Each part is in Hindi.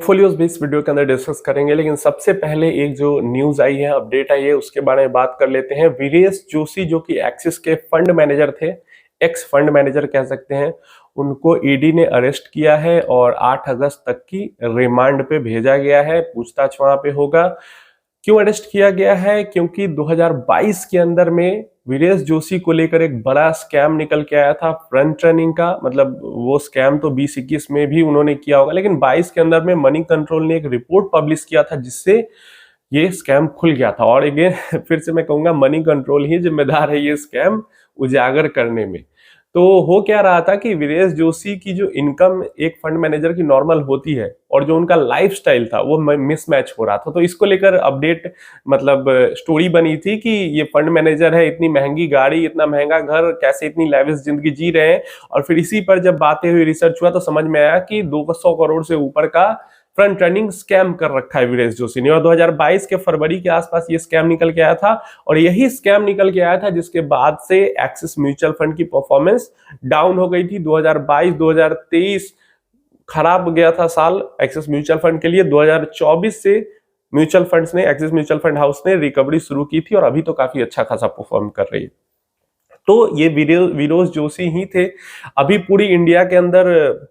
पोर्टफोलियोज भी इस वीडियो के अंदर डिस्कस करेंगे, लेकिन सबसे पहले एक जो न्यूज आई है, अपडेट आई है, उसके बारे में बात कर लेते हैं। वीरेश जोशी जो कि एक्सिस के फंड मैनेजर थे, एक्स फंड मैनेजर कह सकते हैं, उनको ईडी ने अरेस्ट किया है और 8 अगस्त तक की रिमांड पे भेजा गया है। पूछताछ वहां पे होगा। क्यों अरेस्ट किया गया है? क्योंकि 2022 के अंदर में वीरेश जोशी को लेकर एक बड़ा स्कैम निकल के आया था फ्रंट रनिंग का। मतलब वो स्कैम तो 2021 में भी उन्होंने किया होगा, लेकिन 22 के अंदर में मनी कंट्रोल ने एक रिपोर्ट पब्लिश किया था जिससे ये स्कैम खुल गया था। और अगेन फिर से मैं कहूंगा, मनी कंट्रोल ही जिम्मेदार है ये स्कैम उजागर करने में। तो हो क्या रहा था कि वीरेश जोशी की जो इनकम एक फंड मैनेजर की नॉर्मल होती है और जो उनका लाइफस्टाइल था वो मिसमैच हो रहा था। तो इसको लेकर अपडेट मतलब स्टोरी बनी थी कि ये फंड मैनेजर है, इतनी महंगी गाड़ी, इतना महंगा घर, कैसे इतनी लैविश जिंदगी जी रहे हैं। और फिर इसी पर जब बातें हुई, रिसर्च हुआ, तो समझ में आया कि 200 करोड़ से ऊपर का फ्रंट रनिंग स्कैम कर रखा है वीरेश जोशी ने। और 2022 के फरवरी के आसपास ये स्कैम निकल के आया था, और यही स्कैम निकल के आया था जिसके बाद से एक्सिस म्यूचुअल फंड की परफॉर्मेंस डाउन हो गई थी। 2022-2023 खराब गया था साल एक्सिस म्यूचुअल फंड के लिए। 2024 से म्यूचुअल फंड्स ने, एक्सिस म्यूचुअल फंड हाउस ने रिकवरी शुरू की थी और अभी तो काफी अच्छा खासा परफॉर्म कर रही है। तो ये वीरेश जोशी ही थे। अभी पूरी इंडिया के अंदर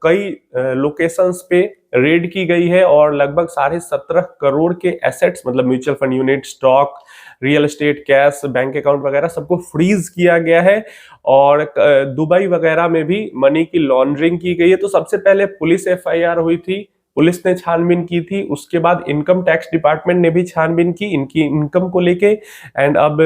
कई लोकेशंस पे रेड की गई है और लगभग 17.5 करोड़ के एसेट्स, मतलब mutual fund unit, stock, real estate, cash, bank account वगैरह सबको फ्रीज किया गया है। और दुबई वगैरह में भी मनी की लॉन्ड्रिंग की गई है। तो सबसे पहले पुलिस एफआईआर हुई थी, पुलिस ने छानबीन की थी। उसके बाद इनकम टैक्स डिपार्टमेंट ने भी छानबीन की इनकी इनकम को लेके। एंड अब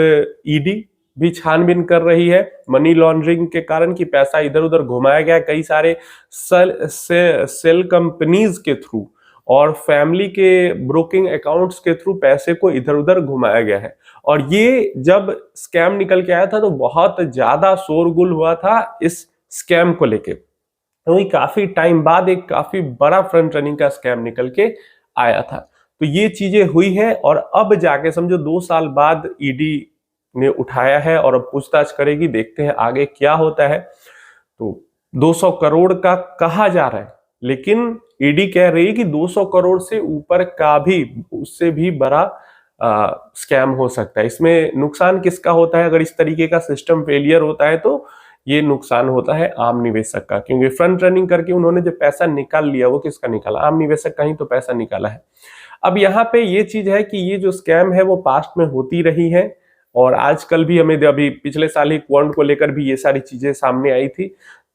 ईडी भी छानबीन कर रही है मनी लॉन्ड्रिंग के कारण कि पैसा इधर उधर घुमाया गया कई सारे सेल कंपनीज के थ्रू और फैमिली के ब्रोकिंग अकाउंट्स के थ्रू पैसे को इधर उधर घुमाया गया है। और ये जब स्कैम निकल के आया था तो बहुत ज्यादा शोरगुल हुआ था इस स्कैम को लेके। तो काफी टाइम बाद एक काफी बड़ा फ्रंट रनिंग का स्कैम निकल के आया था। तो ये चीजें हुई है और अब जाके समझो 2 साल बाद ईडी ने उठाया है और अब पूछताछ करेगी। देखते हैं आगे क्या होता है। तो 200 करोड़ का कहा जा रहा है, लेकिन ईडी कह रही है कि 200 करोड़ से ऊपर का भी, उससे भी बड़ा स्कैम हो सकता है। इसमें नुकसान किसका होता है? अगर इस तरीके का सिस्टम फेलियर होता है तो ये नुकसान होता है आम निवेशक का, क्योंकि फ्रंट रनिंग करके उन्होंने जो पैसा निकाल लिया वो किसका निकाला? आम निवेशक का ही तो पैसा निकाला है। अब यहाँ पे ये चीज है कि ये जो स्कैम है वो पास्ट में होती रही है और आजकल भी हमें, अभी पिछले साल ही क्वांट को लेकर भी ये सारी चीजें सामने आई थी।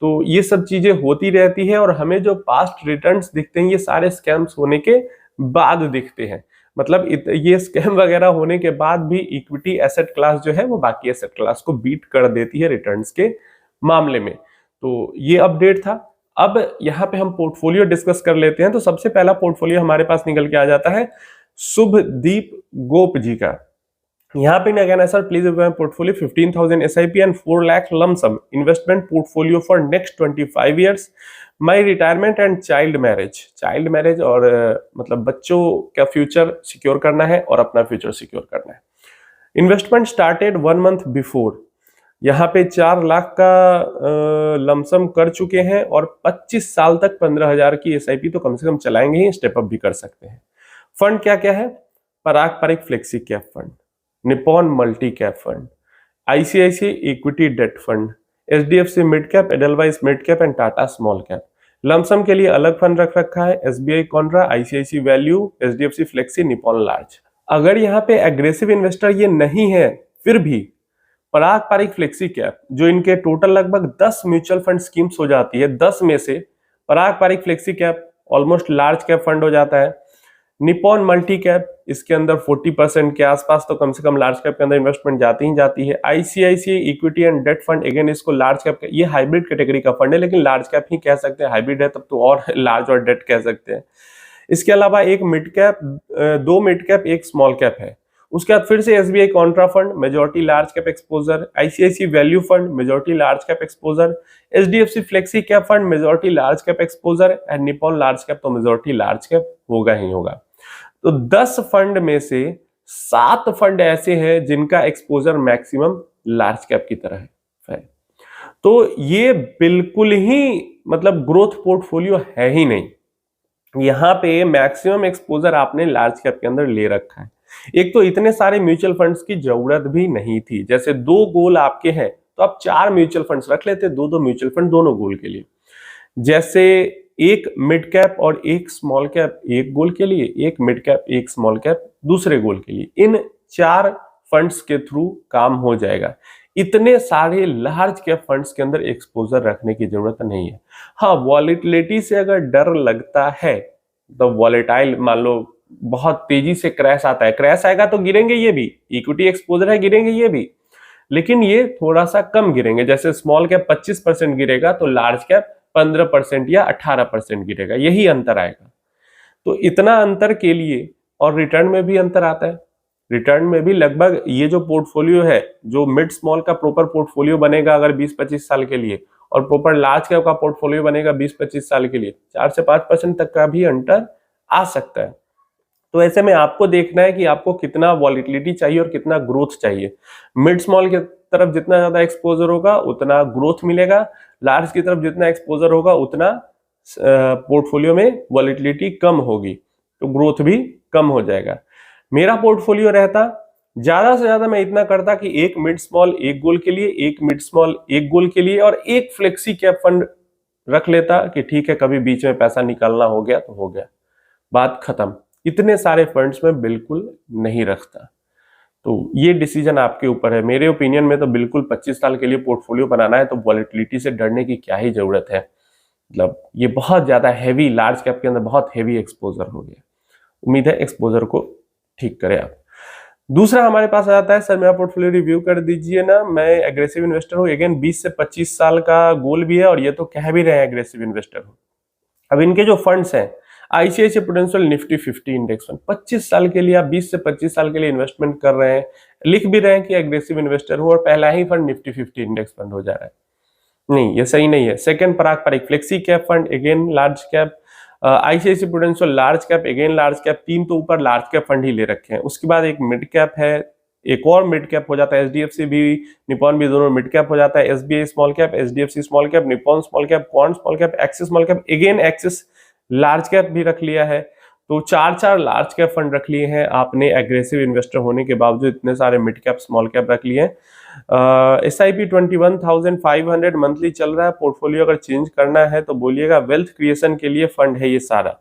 तो ये सब चीजें होती रहती है और हमें जो पास्ट रिटर्न्स दिखते हैं ये सारे स्कैम्स होने के बाद दिखते हैं। मतलब ये स्कैम वगैरह होने के बाद भी इक्विटी एसेट क्लास जो है वो बाकी एसेट क्लास को बीट कर देती है रिटर्न्स के मामले में। तो ये अपडेट था। अब यहाँ पे हम पोर्टफोलियो डिस्कस कर लेते हैं। तो सबसे पहला पोर्टफोलियो हमारे पास निकल के आ जाता है शुभदीप गोप जी का। यहाँ पे again sir please portfolio 15,000 SIP and 4 lakh lump sum investment portfolio for next 25 years, my retirement and child marriage और मतलब बच्चों का फ्यूचर सिक्योर करना है और अपना फ्यूचर सिक्योर करना है। Investment started 1 month before. यहाँ पे 4 लाख का लमसम कर चुके हैं और 25 साल तक 15,000 की SIP तो कम से कम चलाएंगे ही, स्टेप अप भी कर सकते हैं। फंड क्या क्या है? Parag Parikh flexi cap fund, Nippon multi cap fund, ICICI equity debt fund, HDFC mid cap, Edelweiss mid cap and Tata small cap. Lump sum के लिए अलग फंड रख रखा है SBI contra, ICICI value, HDFC flexi, Nippon large. अगर यहाँ पे एग्रेसिव इन्वेस्टर ये नहीं है, फिर भी पराग पारिक फ्लेक्सी कैप जो इनके टोटल लगभग 10 म्यूचुअल फंड स्कीम्स हो जाती है, 10 में से Parag Parikh flexi cap almost large cap fund हो जाता है। निपॉन मल्टी कैप इसके अंदर 40% के आसपास तो कम से कम लार्ज कैप के अंदर इन्वेस्टमेंट जाती ही जाती है। ICICI equity and debt fund, again इसको लार्ज कैप, ये हाइब्रिड कैटेगरी का फंड है लेकिन लार्ज कैप ही कह सकते हैं, हाइब्रिड है तब तो और लार्ज और डेट कह सकते हैं। इसके अलावा एक मिड कैप, 2 मिड कैप, एक स्मॉल कैप है। उसके बाद फिर से SBI Contra fund, majority large cap exposure, ICICI value fund, majority large cap exposure, HDFC flexi cap fund, majority large cap exposure and Nippon large cap तो मेजॉरिटी लार्ज कैप होगा ही होगा। तो 10 फंड में से 7 फंड ऐसे हैं जिनका एक्सपोजर मैक्सिमम लार्ज कैप की तरह है। तो ये बिल्कुल ही मतलब ग्रोथ पोर्टफोलियो है ही नहीं। यहाँ पे मैक्सिमम एक्सपोजर आपने लार्ज कैप के अंदर ले रखा है। एक तो इतने सारे म्यूचुअल फंड्स की जरूरत भी नहीं थी, जैसे 2 गोल आपके हैं तो आप 4 म्यूचुअल फंड्स रख लेते, 2-2 म्यूचुअल फंड दोनों गोल के लिए। जैसे एक मिड कैप और एक स्मॉल कैप एक गोल के लिए, एक मिड कैप एक स्मॉल कैप दूसरे गोल के लिए, इन 4 फंड्स के थ्रू काम हो जाएगा। इतने सारे लार्ज कैप फंड्स के अंदर एक्सपोजर रखने की जरूरत नहीं है। हाँ, वॉलेटिलिटी से अगर डर लगता है तो वॉलेटाइल मान लो बहुत तेजी से क्रैश आता है, क्रैश आएगा तो गिरेंगे ये भी, इक्विटी एक्सपोजर है गिरेंगे ये भी, लेकिन ये थोड़ा सा कम गिरेंगे। जैसे स्मॉल कैप 25% गिरेगा तो लार्ज कैप 15% या 18% गिरेगा, यही अंतर आएगा। तो इतना अंतर के लिए, और रिटर्न में भी अंतर आता है। रिटर्न में भी लगभग ये जो पोर्टफोलियो है, जो मिड स्मॉल का प्रॉपर पोर्टफोलियो बनेगा अगर 20-25 साल के लिए, और प्रॉपर लार्ज कैप का पोर्टफोलियो बनेगा 20-25 साल के लिए, 4 से 5% तक का भी अंतर आ सकता है। तो ऐसे में आपको देखना है कि आपको कितना वॉलिटिलिटी चाहिए और कितना ग्रोथ चाहिए। मिड स्मॉल की तरफ जितना ज्यादा एक्सपोजर होगा उतना ग्रोथ मिलेगा, लार्ज की तरफ जितना एक्सपोजर होगा उतना पोर्टफोलियो में वॉलिटिलिटी कम होगी, तो ग्रोथ भी कम हो जाएगा। मेरा पोर्टफोलियो रहता, ज्यादा से ज्यादा मैं इतना करता कि एक मिड स्मॉल एक गोल के लिए, एक मिड स्मॉल एक गोल के लिए, और एक फ्लेक्सी कैप फंड रख लेता कि ठीक है कभी बीच में पैसा निकालना हो गया तो हो गया, बात खत्म। इतने सारे फंड्स में बिल्कुल नहीं रखता। तो ये डिसीजन आपके ऊपर है। मेरे ओपिनियन में तो बिल्कुल 25 साल के लिए पोर्टफोलियो बनाना है तो वॉलेटिलिटी से डरने की क्या ही जरूरत है। मतलब ये बहुत ज्यादा हैवी, लार्ज कैप के अंदर बहुत हैवी एक्सपोजर हो गया। उम्मीद है एक्सपोजर को ठीक करें आप। दूसरा हमारे पास आ जाता है, सर मेरा पोर्टफोलियो रिव्यू कर दीजिए ना, मैं एग्रेसिव इन्वेस्टर हूँ। अगेन 20 से 25 साल का गोल भी है और ये तो कह भी रहे हैं एग्रेसिव इन्वेस्टर हूँ। अब इनके जो फंड्स हैं, ICICI prudential Nifty 50 index fund, 25 साल के लिए आप 20 से 25 साल के लिए इन्वेस्टमेंट कर रहे हैं, लिख भी रहे हैं कि एग्रेसिव इन्वेस्टर हूं, और पहला ही फंड निफ्टी 50 इंडेक्स फंड हो जा रहा है। नहीं, ये सही नहीं है। सेकंड पारंपरिक flexi cap fund, again large cap, ICICI prudential large cap, again large cap, 3 तो ऊपर लार्ज कैप फंड ही ले रखे हैं। उसके बाद एक मिड कैप है, एक और मिड कैप हो जाता है, एचडीएफसी भी निपॉन भी दोनों मिड कैप हो जाता है, SBI small cap, HDFC small cap, Nippon small cap, quant small cap, axis small cap, again axis large cap भी रख लिया है। तो 4 लार्ज कैप फंड रख लिए हैं आपने, एग्रेसिव इन्वेस्टर होने के बावजूद इतने सारे मिड कैप स्मॉल कैप रख लिए हैं। SIP 21,500 मंथली चल रहा है। पोर्टफोलियो अगर चेंज करना है तो बोलिएगा। वेल्थ क्रिएशन के लिए फंड है ये सारा।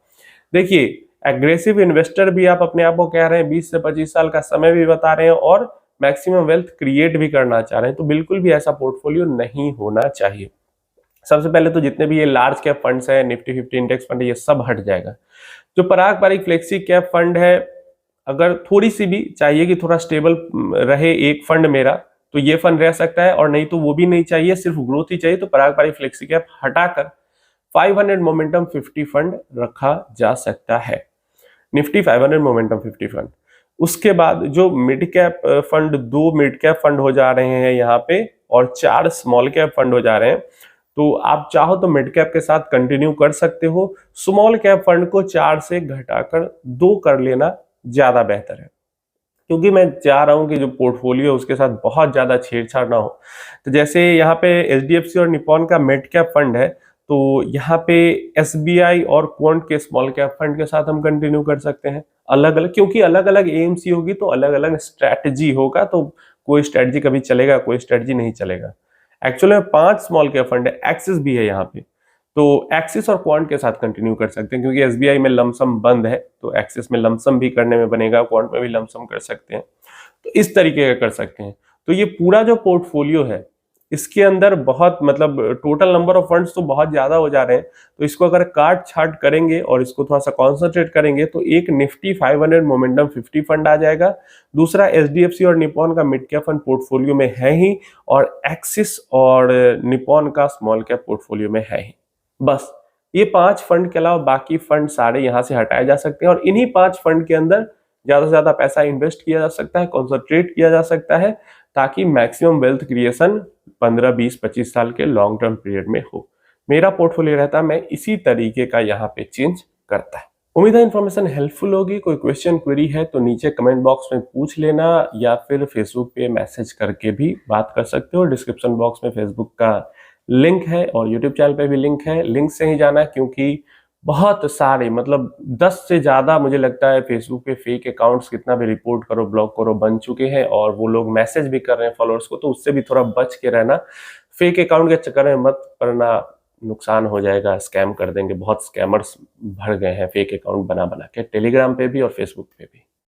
देखिए, एग्रेसिव इन्वेस्टर भी आप अपने आप को कह रहे हैं, 20 से 25 साल का समय भी बता रहे हैं, और मैक्सिमम वेल्थ क्रिएट भी करना चाह रहे हैं, तो बिल्कुल भी ऐसा पोर्टफोलियो नहीं होना चाहिए। सबसे पहले तो जितने भी ये लार्ज कैप फंड्स है, निफ्टी 50 इंडेक्स फंड, ये सब हट जाएगा। जो पारंपरिक फ्लेक्सी कैप फंड है, अगर थोड़ी सी भी चाहिए कि थोड़ा स्टेबल रहे एक फंड मेरा, तो ये फंड रह सकता है, और नहीं तो वो भी नहीं चाहिए, सिर्फ ग्रोथ ही चाहिए, तो पारंपरिक फ्लेक्सी कैप हटाकर 500 मोमेंटम 50 फंड रखा जा सकता है, निफ्टी 500 मोमेंटम 50 फंड। उसके बाद जो mid cap fund, 2 mid cap fund हो जा रहे हैं यहाँ पे, और 4 स्मॉल कैप फंड हो जा रहे हैं। तो आप चाहो तो मिड कैप के साथ कंटिन्यू कर सकते हो, स्मॉल कैप फंड को 4 से घटाकर 2 कर लेना ज्यादा बेहतर है, क्योंकि मैं चाह रहा हूं कि जो पोर्टफोलियो उसके साथ बहुत ज्यादा छेड़छाड़ ना हो। तो जैसे यहाँ पे एचडीएफसी और निपॉन का मिड कैप फंड है, तो यहाँ पे एसबीआई और क्वांट के स्मॉल कैप फंड के साथ हम कंटिन्यू कर सकते हैं अलग अलग, क्योंकि अलग अलग एएमसी होगी तो अलग अलग स्ट्रैटेजी होगा, तो कोई स्ट्रैटेजी कभी चलेगा, कोई स्ट्रैटेजी नहीं चलेगा। एक्चुअली में 5 स्मॉल कैप फंड है, एक्सिस भी है यहाँ पे, तो एक्सिस और क्वांट के साथ कंटिन्यू कर सकते हैं, क्योंकि एसबीआई में लमसम बंद है, तो एक्सिस में लमसम भी करने में बनेगा, क्वांट में भी लमसम कर सकते हैं, तो इस तरीके का कर सकते हैं। तो ये पूरा जो पोर्टफोलियो है, इसके अंदर बहुत मतलब टोटल नंबर ऑफ फंड्स तो बहुत ज्यादा हो जा रहे हैं, तो इसको अगर काट छाट करेंगे और इसको थोड़ा सा कॉन्सेंट्रेट करेंगे तो एक निफ्टी 500 मोमेंटम 50 फंड आ जाएगा। दूसरा एचडीएफसी और निपॉन का मिड कैप फंड पोर्टफोलियो में है ही, और एक्सिस और निपॉन का स्मॉल कैप पोर्टफोलियो में है ही। बस ये 5 फंड के अलावा बाकी फंड सारे यहां से हटाए जा सकते हैं, और इन्हीं 5 फंड के अंदर ज्यादा से ज्यादा पैसा इन्वेस्ट किया जा सकता है, कॉन्सेंट्रेट किया जा सकता है, ताकि मैक्सिमम वेल्थ क्रिएशन 15, 20, 25 साल के लॉन्ग टर्म पीरियड में हो। मेरा पोर्टफोलियो रहता, मैं इसी तरीके का यहाँ पे चेंज करता है। उम्मीद है इन्फॉर्मेशन हेल्पफुल होगी। कोई क्वेश्चन क्वेरी है तो नीचे कमेंट बॉक्स में पूछ लेना, या फिर फेसबुक पे मैसेज करके भी बात कर सकते हो। डिस्क्रिप्शन बॉक्स में फेसबुक का लिंक है और यूट्यूब चैनल पे भी लिंक है, लिंक से ही जाना, क्योंकि बहुत सारे मतलब 10 से ज़्यादा मुझे लगता है फेसबुक पे फेक अकाउंट्स कितना भी रिपोर्ट करो, ब्लॉक करो, बन चुके हैं और वो लोग मैसेज भी कर रहे हैं फॉलोअर्स को, तो उससे भी थोड़ा बच के रहना। फेक अकाउंट के चक्कर में मत पड़ना, नुकसान हो जाएगा, स्कैम कर देंगे। बहुत स्कैमर्स भर गए हैं फेक अकाउंट बना-बना के, टेलीग्राम पे भी और फेसबुक पे भी।